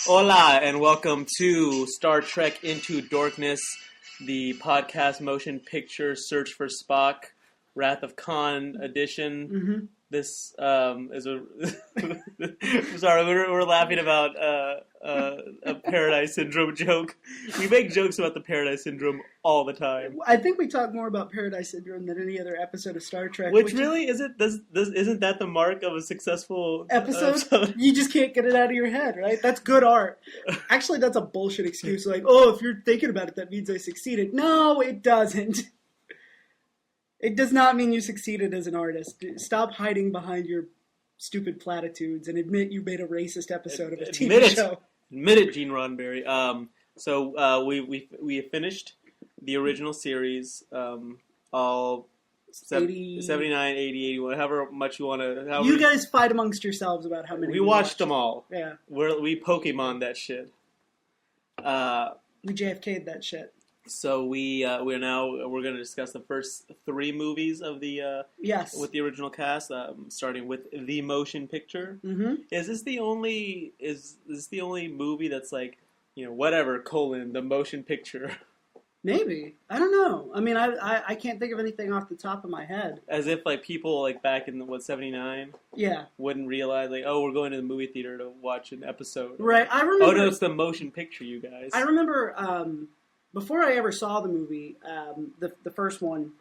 Hola, and welcome to Star Trek Into Darkness, the podcast motion picture Search for Spock, Wrath of Khan edition. Mm-hmm. This is a... Sorry, we're laughing about a Paradise Syndrome joke. We make jokes about the Paradise Syndrome all the time. I think we talk more about Paradise Syndrome than any other episode of Star Trek. Which really, isn't that the mark of a successful episode? You just can't get it out of your head, right? That's good art. Actually, that's a bullshit excuse. Like, oh, if you're thinking about it, that means I succeeded. No, it doesn't. It does not mean you succeeded as an artist. Stop hiding behind your stupid platitudes and admit you made a racist episode of a TV show. Admit it, Gene Roddenberry. So we finished the original series, all 79, 80, 81, however much you want to... You guys fight amongst yourselves about how many we watched them all. Yeah. We Pokemon that shit. We JFK'd that shit. So we're going to discuss the first three movies of the yes, with the original cast, starting with the motion picture. Mm-hmm. Is this the only movie that's like, whatever, the motion picture? Maybe. I don't know. I mean, I can't think of anything off the top of my head. As if like people like back in 79 yeah, wouldn't realize like, oh, we're going to the movie theater to watch an episode. Right. I remember. Oh no, it's the motion picture, you guys. I remember before I ever saw the movie, the first one,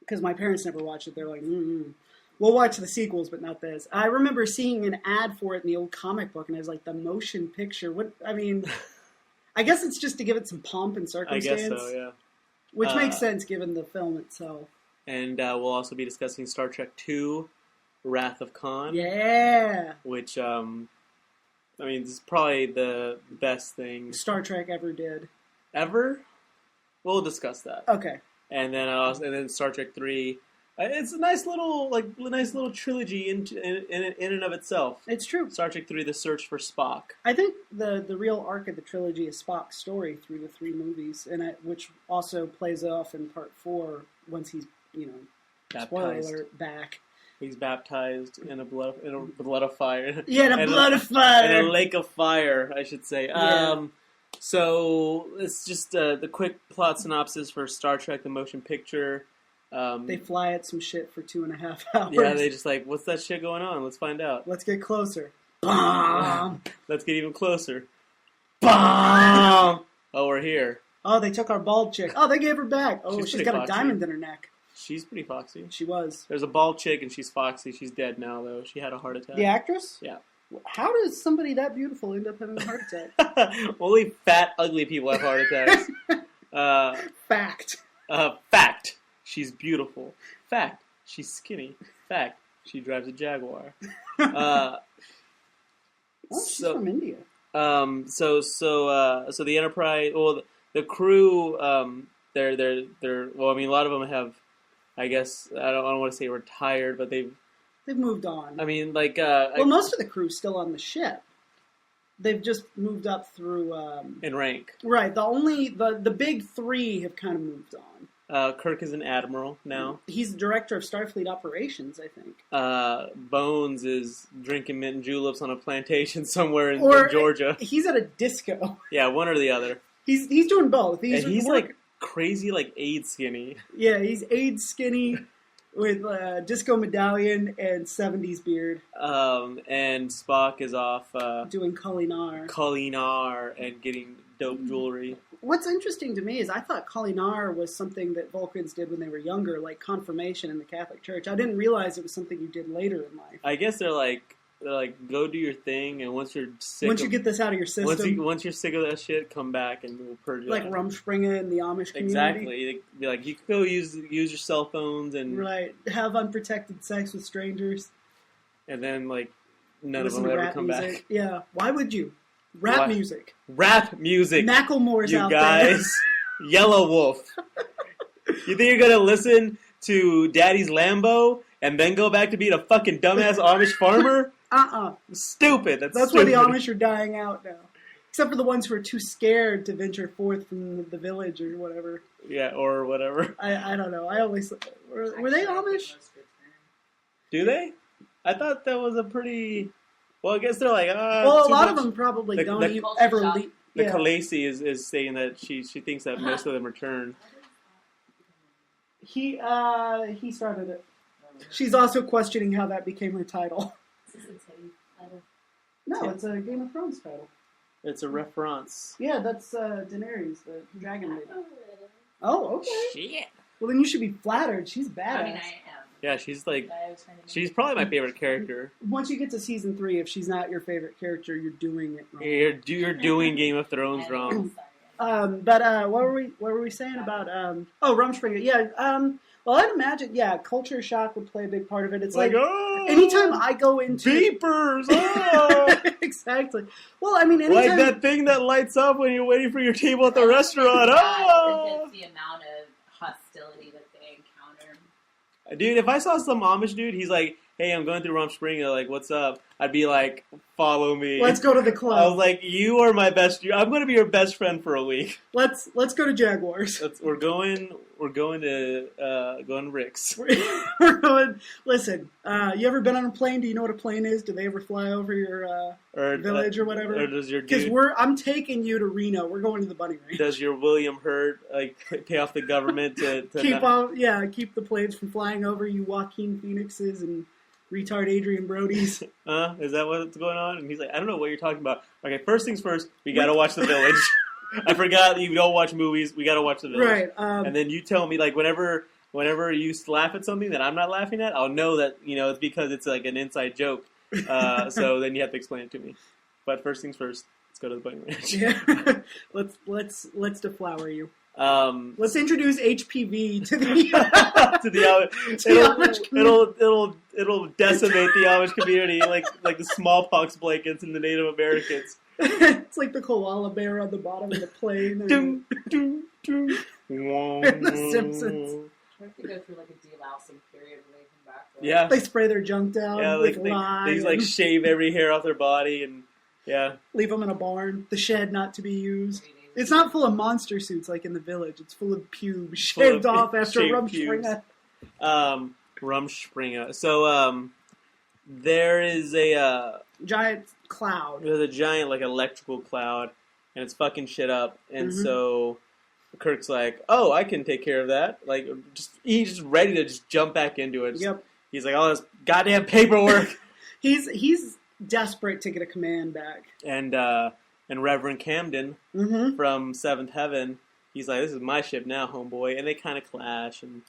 because my parents never watched it. They're like, we'll watch the sequels, but not this. I remember seeing an ad for it in the old comic book, and I was like, the motion picture. What? I mean, I guess it's just to give it some pomp and circumstance. I guess so, yeah. Which makes sense given the film itself. And we'll also be discussing Star Trek II, Wrath of Khan. Yeah. Which, this is probably the best thing Star Trek ever did. Ever? We'll discuss that. Okay. And then Star Trek 3. It's a nice little trilogy in and of itself. It's true. Star Trek 3: The Search for Spock. I think the real arc of the trilogy is Spock's story through the three movies, which also plays off in Part 4 once he's baptized. Spoiler alert, back. He's baptized in a blood of fire. Yeah, in a blood of fire. In a lake of fire, I should say. Yeah. So it's just the quick plot synopsis for Star Trek: The Motion Picture. They fly at some shit for 2.5 hours. Yeah, they just like, what's that shit going on? Let's find out. Let's get closer. Bomb! Let's get even closer. Bomb! Oh, we're here. Oh, they took our bald chick. Oh, they gave her back. Oh, she's got foxy. A diamond in her neck. She's pretty foxy. She was. There's a bald chick and she's foxy. She's dead now, though. She had a heart attack. The actress? Yeah. How does somebody that beautiful end up having a heart attack? Only fat, ugly people have heart attacks. Fact. Fact. She's beautiful. Fact. She's skinny. Fact. She drives a Jaguar. She's from India. So the Enterprise. Well, the crew. They're. Well, I mean, a lot of them have. I guess I don't want to say retired, but they've moved on. I mean, like. Most of the crew's still on the ship. They've just moved up through. In rank. Right. The big three have kind of moved on. Kirk is an admiral now. He's the director of Starfleet operations, I think. Bones is drinking mint and juleps on a plantation somewhere in Georgia. He's at a disco. Yeah, one or the other. He's doing both. He's like crazy, like AIDS skinny. Yeah, he's AIDS skinny with disco medallion and 70s beard. And Spock is off doing Culinar and getting dope jewelry. What's interesting to me is I thought Culinar was something that Vulcans did when they were younger, like confirmation in the Catholic Church. I didn't realize it was something you did later in life. I guess they're like, go do your thing, and once you're sick, you get this out of your system, once you're sick of that shit, come back and we'll purge it. Like Rumspringa in the Amish community. Exactly. They'd be like, you can go use your cell phones and have unprotected sex with strangers, and then like none of them ever come back. Yeah, why would you? Rap music. Macklemore's out guys. there. Yellow Wolf. You think you're going to listen to Daddy's Lambo and then go back to being a fucking dumbass Amish farmer? Stupid. That's stupid. Where the Amish are dying out now. Except for the ones who are too scared to venture forth from the village or whatever. Yeah, or whatever. I don't know. I always... Were they Amish? Do they? I thought that was a pretty... Well, I guess they're like, well, a too lot much. of them probably The- don't the- ever Culture leave. The Yeah. Khaleesi is saying that she thinks that most of them return. He started it. She's also questioning how that became her title. Is this a titty title? No, it's a Game of Thrones title. It's a reference. Yeah, that's Daenerys, the dragon lady. Oh, okay. Shit. Well, then you should be flattered. She's badass. I mean, I am. Yeah, she's like, But I was trying to make she's probably my favorite character. Once you get to season 3, if she's not your favorite character, you're doing it wrong. You're doing Game of Thrones wrong. But what were we saying about Rumspringa? Yeah. Well, I'd imagine culture shock would play a big part of it. It's like oh, anytime I go into beepers. Oh. exactly. Well, I mean, Like anytime that thing that lights up when you're waiting for your table at the restaurant. Oh. The amount of hostility that they encounter. Dude, if I saw some Amish dude, he's like, hey, I'm going through Rumspringa, like, what's up? I'd be like, follow me. let's go to the I was club. like, you are my best. I'm going to be your best friend for a week. Let's go to Jaguars. We're going to Rick's. We're going. Listen, you ever been on a plane? Do you know what a plane is? Do they ever fly over your village or whatever? Or does your Because dude, I'm taking you to Reno. We're going to the bunny ranch. does your William Hurt like pay off the government to keep the planes from flying over you, Joaquin Phoenixes and retard Adrian Brody's. Is that what's going on? And he's like, I don't know what you're talking about. Okay, first things first, we got to watch The Village. I forgot you don't watch movies. We got to watch The Village. Right. And then you tell me, like, whenever you laugh at something that I'm not laughing at, I'll know that, it's because it's like an inside joke. So then you have to explain it to me. But first things first, let's go to the bunny ranch. Yeah. let's deflower you. Let's introduce HPV to the to the Amish community. It'll decimate the Amish community like the smallpox blankets in the Native Americans. It's like the koala bear on the bottom of the plane. Dum, dum, dum. The Simpsons. I have to go through like a delousing period when they come back. Though. Yeah. They spray their junk down with lye. They like and shave every hair off their body and leave them in a barn. The shed not to be used. It's not full of monster suits like in The Village. It's full of pubes shaved off after Rumspringa. Rumspringa. So there is a Giant cloud. there's a giant like electrical cloud and it's fucking shit up. And so Kirk's like, "Oh, I can take care of that." Like he's just ready to just jump back into it. Yep. He's like, "All this goddamn paperwork." He's desperate to get a command back. And Reverend Camden from Seventh Heaven, he's like, "This is my ship now, homeboy." And they kind of clash and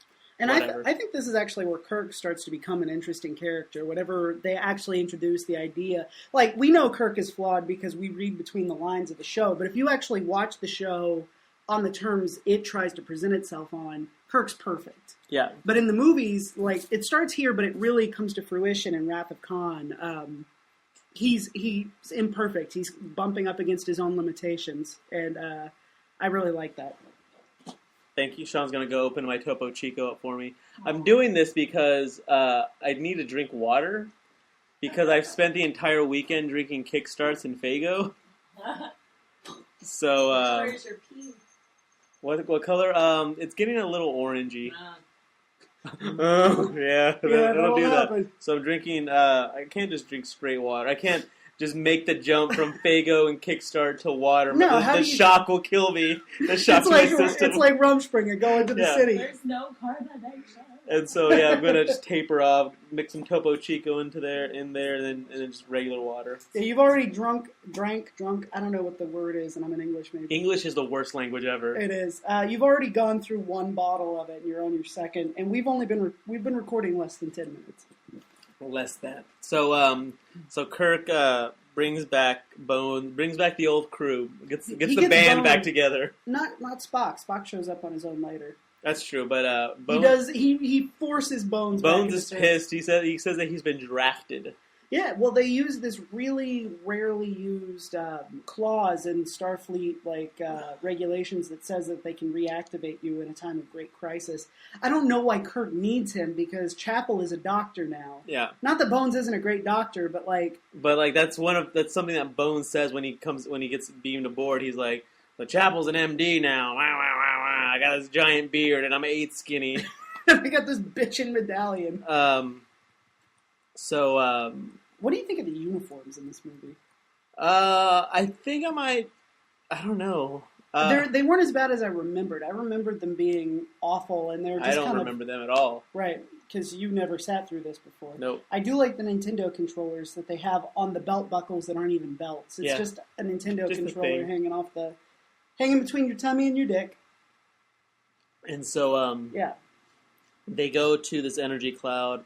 I think this is actually where Kirk starts to become an interesting character. Whenever they actually introduce the idea, like we know Kirk is flawed because we read between the lines of the show. But if you actually watch the show on the terms it tries to present itself on, Kirk's perfect. yeah. But in the movies, like it starts here, but it really comes to fruition in Wrath of Khan. He's imperfect. He's bumping up against his own limitations, and I really like that. Thank you. Sean's going to go open my Topo Chico up for me. I'm doing this because I need to drink water because I've spent the entire weekend drinking Kickstarts and Faygo. So, Where's your pee? what color? It's getting a little orangey. Oh, yeah. That'll do that. happen. So I'm drinking, I can't just drink straight water. I can't just make the jump from Faygo and Kickstart to water. No, The shock will kill me. The shock It's to my like system. it's like Rumspringa going to the Yeah. city. There's no carbonation. And so, yeah, I'm going to just taper off, mix some Topo Chico in there, and then just regular water. Yeah, you've already drank. I don't know what the word is, and I'm in English maybe. English is the worst language ever. It is. You've already gone through one bottle of it, and you're on your second. And we've been recording less than 10 minutes. Less that. So Kirk brings back the old crew, gets the gets band Bone. back together. Not Spock. Spock shows up on his own later. That's true, but He does. He forces Bones. back Bones into is service. pissed. He says that he's been drafted. Yeah, well, they use this really rarely used clause in Starfleet regulations that says that they can reactivate you in a time of great crisis. I don't know why Kirk needs him because Chapel is a doctor now. Yeah, Not that Bones isn't a great doctor, but that's something that Bones says when he gets beamed aboard. He's like, "The Chapel's an MD now. Wow, wow, wow, wow. I got this giant beard and I'm 8 skinny." they got this bitchin' medallion. What do you think of the uniforms in this movie? I think I might. I don't know. They weren't as bad as I remembered. I remembered them being awful, and they were just I don't remember them at all. Right, because you never sat through this before. Nope. I do like the Nintendo controllers that they have on the belt buckles that aren't even belts. It's just a Nintendo controller hanging between your tummy and your dick. And so, they go to this energy cloud,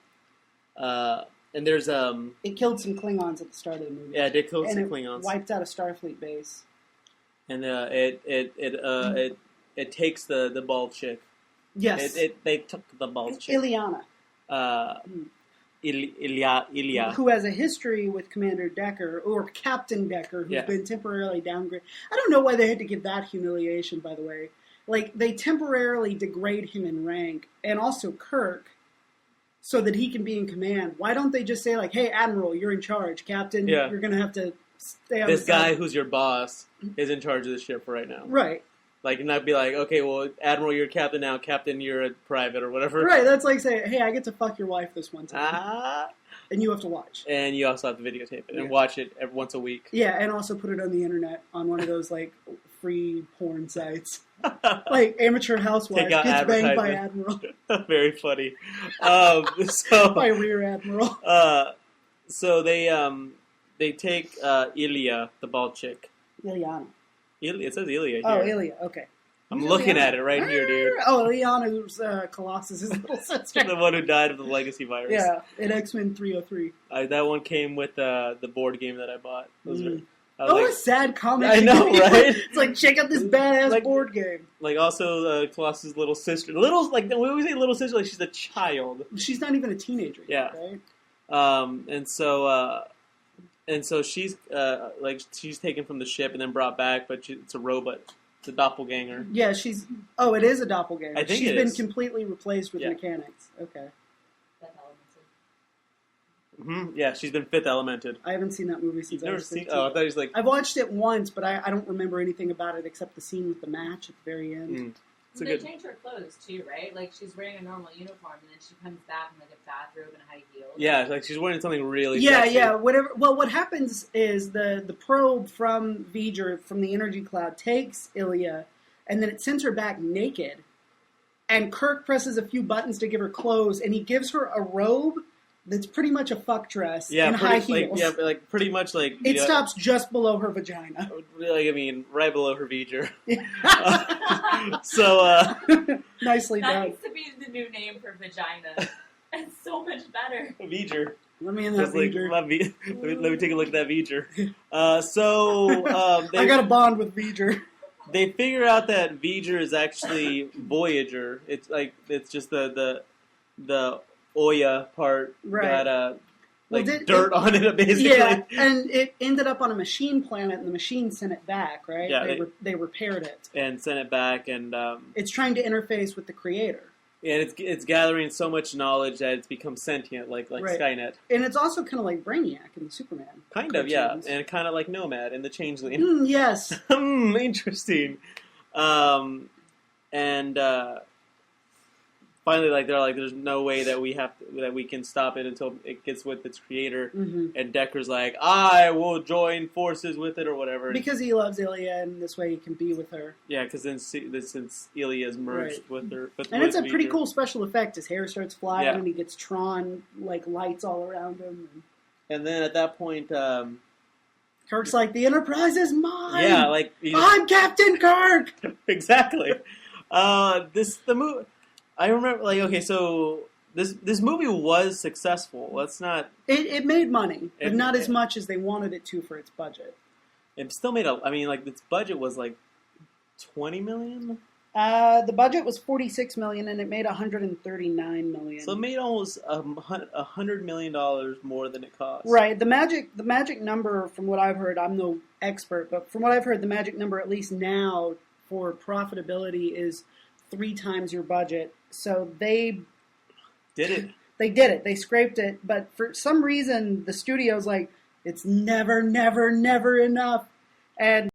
and there's It killed some Klingons at the start of the movie. Yeah, it did kill some it Klingons. Wiped out a Starfleet base. And it takes the bald chick. Yes. They took the bald chick. Ileana. Ilia. Who has a history with Commander Decker, or Captain Decker, who's been temporarily downgraded. I don't know why they had to give that humiliation, by the way. Like, they temporarily degrade him in rank, and also Kirk, so that he can be in command. Why don't they just say, like, hey, Admiral, you're in charge. Captain, you're going to have to stay on this the side. guy who's your boss is in charge of the ship right now. Right. Like, not be like, okay, well, Admiral, you're captain now. Captain, you're a private or whatever. Right, that's like saying, hey, I get to fuck your wife this one time. And you have to watch. And you also have to videotape it and watch it once a week. Yeah, and also put it on the internet on one of those, like, free porn sites. Like, amateur housewife gets banged by Admiral. Very funny. By Rear Admiral. So they take Ilya, the bald chick. Ileana. It says Ilya here. Oh, Ilya, okay. I'm looking at it right here, dude. Oh, Ileana, who's Colossus' little sister. The one who died of the legacy virus. Yeah, in X-Men 303. That one came with the board game that I bought. A sad comment. I know, right? It's like, check out this badass board game. Like, also, Colossus' little sister. We always say little sister, like she's a child. She's not even a teenager yet, right? And so she's she's taken from the ship and then brought back, but it's a robot. It's a doppelganger. Yeah, it is a doppelganger. I think she's it been is. completely replaced with mechanics. Okay. Yeah, she's been fifth elemented. I haven't seen that movie since I was 15. Oh, I thought he was like... I've watched it once, but I don't remember anything about it except the scene with the match at the very end. They change her clothes too, right? Like, she's wearing a normal uniform, and then she comes back in like a bathrobe and high heels. Yeah, like she's wearing something really sexy. Yeah, whatever. Well, what happens is the probe from V'ger, from the energy cloud, takes Ilya, and then it sends her back naked. And Kirk presses a few buttons to give her clothes, and he gives her a robe that's pretty much a fuck dress and high heels. Pretty much like... It stops just below her vagina. Right below her V'ger. Nicely that done. needs to be the new name for vagina. It's so much better. V'ger. Let me in that V'ger. Let me take a look at that V'ger. I got a bond with V'ger. They figure out that V'ger is actually Voyager. It's just the Oya part got dirt on it, basically. Yeah, and it ended up on a machine planet, and the machine sent it back, right? Yeah, they repaired it. And sent it back, and... it's trying to interface with the creator. And it's gathering so much knowledge that it's become sentient, like Skynet. And it's also kind of like Brainiac in the Superman. Kind of, yeah. And kind of like Nomad in the Changeling. Yes. Interesting. Finally, they're like, there's no way that we can stop it until it gets with its creator. Mm-hmm. And Decker's like, I will join forces with it or whatever. Because he loves Ilya, and this way he can be with her. Yeah, because since Ilya is merged with her, and it's a pretty cool special effect. His hair starts flying, and he gets Tron lights all around him. And then at that point, Kirk's like, the Enterprise is mine. Yeah, I'm Captain Kirk. Exactly. The movie. I remember, so this movie was successful. Let's not... It made money, but not as much as they wanted it to for its budget. It still made its budget was $20 million? The budget was $46 million, and it made $139 million. So it made almost $100 million more than it cost. Right. The magic number, from what I've heard, I'm no expert, but from what I've heard, the magic number, at least now, for profitability is 3 times your budget. So they did it. They did it. They scraped it. But for some reason, the studio's like, it's never, never, never enough. And